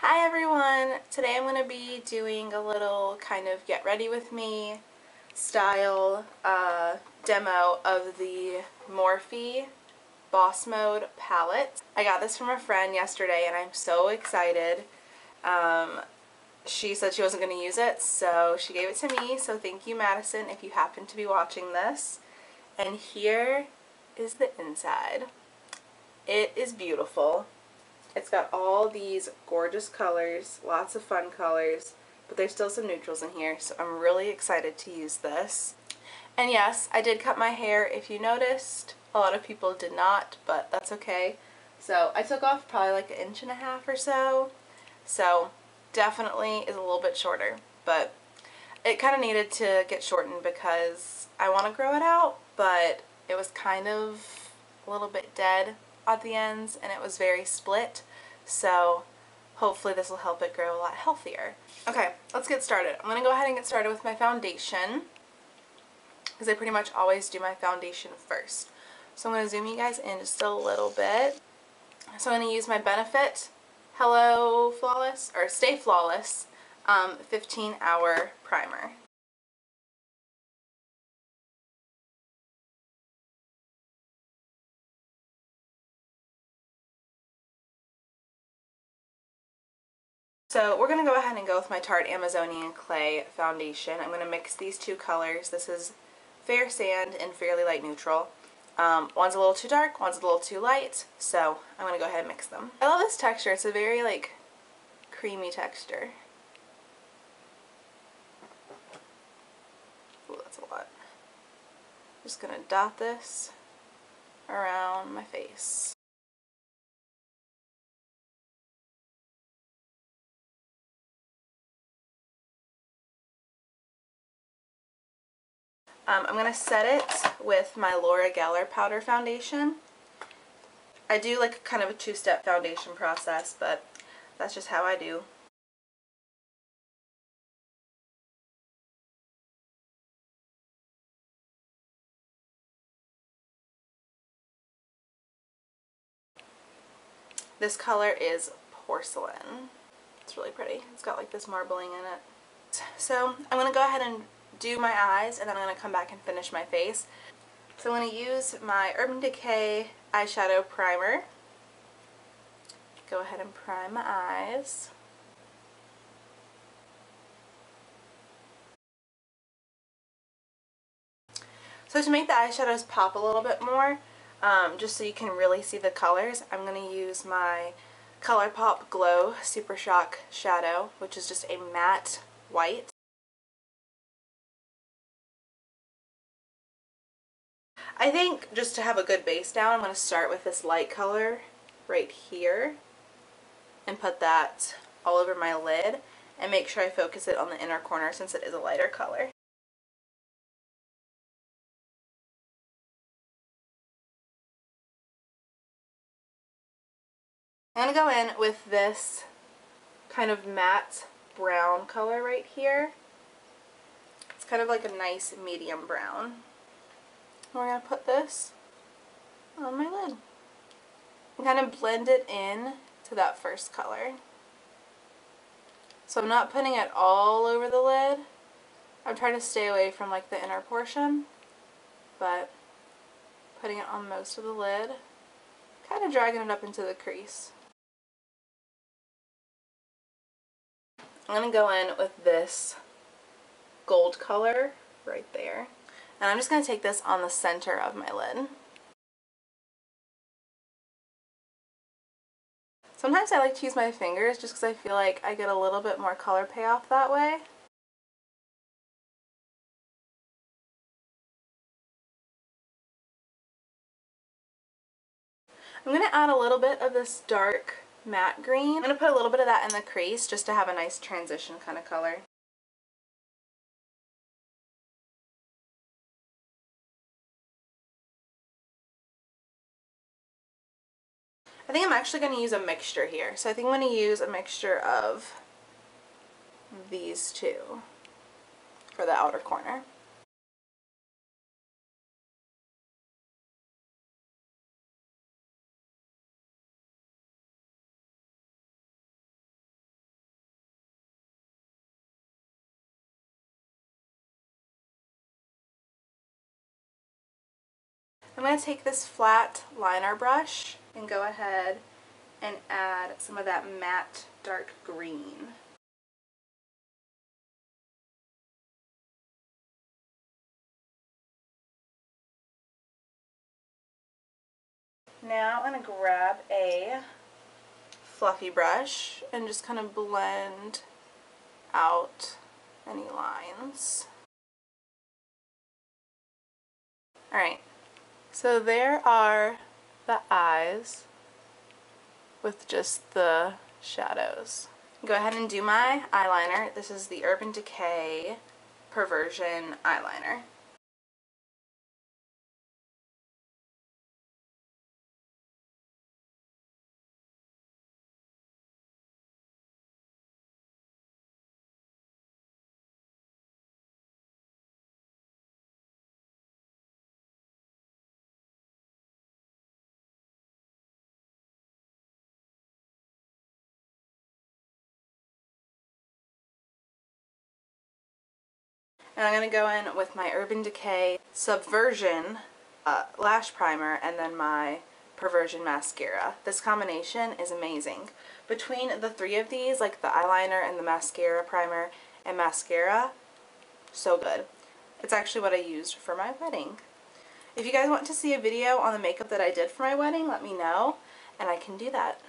Hi everyone! Today I'm going to be doing a little kind of get ready with me style demo of the Morphe Boss Mode Palette. I got this from a friend yesterday and I'm so excited. She said she wasn't going to use it, so she gave it to me, so thank you, Madison, if you happen to be watching this. And here is the inside. It is beautiful. It's got all these gorgeous colors, lots of fun colors, but there's still some neutrals in here, so I'm really excited to use this. And yes, I did cut my hair, if you noticed. A lot of people did not, but that's okay. So I took off probably like 1.5 inches or so, so definitely is a little bit shorter, but it kind of needed to get shortened because I want to grow it out, but it was kind of a little bit dead at the ends and it was very split, so hopefully this will help it grow a lot healthier. Okay, let's get started. I'm going to go ahead and get started with my foundation because I pretty much always do my foundation first. So I'm going to zoom you guys in just a little bit. So I'm going to use my Benefit Hello Flawless, or Stay Flawless 15-hour primer. So we're going to go ahead and go with my Tarte Amazonian Clay foundation. I'm going to mix these two colors. This is Fair Sand and Fairly Light Neutral. One's a little too dark, one's a little too light, so I'm going to go ahead and mix them. I love this texture. It's a very like creamy texture. Ooh, that's a lot. Just going to dot this around my face. I'm going to set it with my Laura Geller Powder Foundation. I do like kind of a two-step foundation process, but that's just how I do. This color is Porcelain. It's really pretty. It's got like this marbling in it. So I'm going to go ahead and do my eyes and then I'm going to come back and finish my face. So I'm going to use my Urban Decay eyeshadow primer. Go ahead and prime my eyes. So to make the eyeshadows pop a little bit more, just so you can really see the colors, I'm going to use my ColourPop Glow Super Shock Shadow, which is just a matte white. I think just to have a good base down, I'm going to start with this light color right here and put that all over my lid and make sure I focus it on the inner corner since it is a lighter color. I'm going to go in with this kind of matte brown color right here. It's kind of like a nice medium brown. We're going to put this on my lid and kind of blend it in to that first color. So I'm not putting it all over the lid. I'm trying to stay away from like the inner portion, but putting it on most of the lid, kind of dragging it up into the crease. I'm going to go in with this gold color right there. And I'm just going to take this on the center of my lid. Sometimes I like to use my fingers just because I feel like I get a little bit more color payoff that way. I'm going to add a little bit of this dark matte green. I'm going to put a little bit of that in the crease just to have a nice transition kind of color. I think I'm actually going to use a mixture here. So I think I'm going to use a mixture of these two for the outer corner. I'm going to take this flat liner brush and go ahead and add some of that matte dark green. Now I'm going to grab a fluffy brush and just kind of blend out any lines. Alright, so there are the eyes with just the shadows. Go ahead and do my eyeliner. This is the Urban Decay Perversion eyeliner. And I'm going to go in with my Urban Decay Subversion lash primer and then my Perversion mascara. This combination is amazing. Between the three of these, like the eyeliner and the mascara primer and mascara, so good. It's actually what I used for my wedding. If you guys want to see a video on the makeup that I did for my wedding, let me know and I can do that.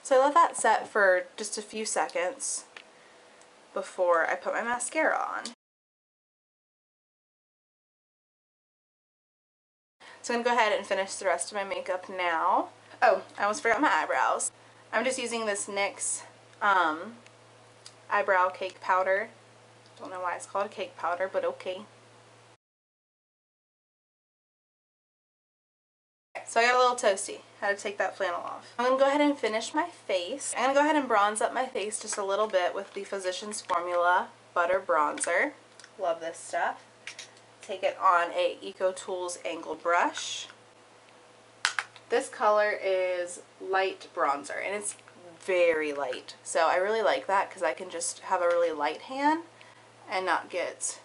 So I let that set for just a few seconds before I put my mascara on. So I'm going to go ahead and finish the rest of my makeup now. Oh, I almost forgot my eyebrows. I'm just using this NYX eyebrow cake powder. Don't know why it's called a cake powder, but okay. So I got a little toasty. Had to take that flannel off. I'm going to go ahead and finish my face. I'm going to go ahead and bronze up my face just a little bit with the Physicians Formula Butter Bronzer. Love this stuff. Take it on a EcoTools angled brush. This color is light bronzer and it's very light. So I really like that because I can just have a really light hand and not get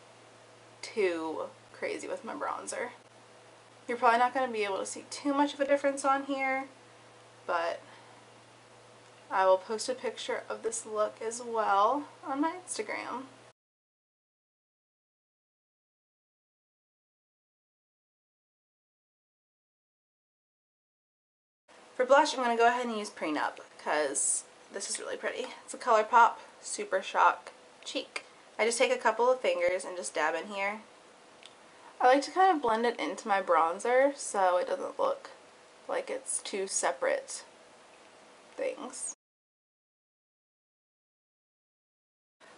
too crazy with my bronzer. You're probably not going to be able to see too much of a difference on here, but I will post a picture of this look as well on my Instagram. For blush, I'm going to go ahead and use Prenup because this is really pretty. It's a ColourPop Super Shock Cheek. I just take a couple of fingers and just dab in here. I like to kind of blend it into my bronzer so it doesn't look like it's two separate things.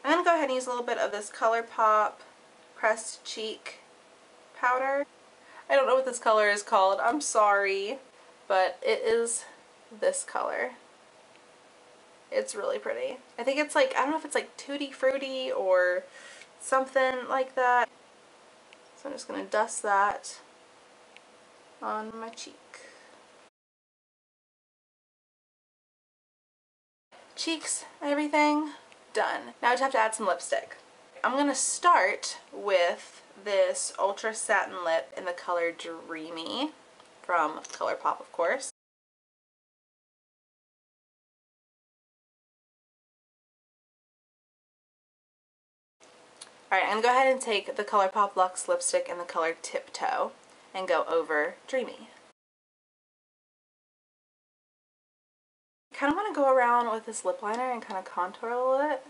I'm going to go ahead and use a little bit of this ColourPop Pressed Cheek powder. I don't know what this color is called, I'm sorry, but it is this color. It's really pretty. I think it's like, I don't know if it's like Tutti Frutti or something like that. So I'm just going to dust that on my cheek. Cheeks, everything done. Now I just have to add some lipstick. I'm going to start with this Ultra Satin Lip in the color Dreamy from ColourPop, of course. Alright, I'm going to go ahead and take the ColourPop Luxe lipstick in the color Tiptoe and go over Dreamy. I kind of want to go around with this lip liner and kind of contour a little bit.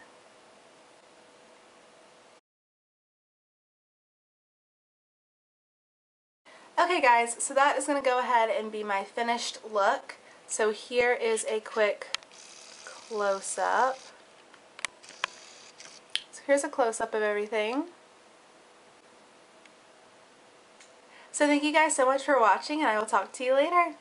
Okay guys, so that is going to go ahead and be my finished look. So here is a quick close-up. So here's a close-up of everything. So thank you guys so much for watching and I will talk to you later.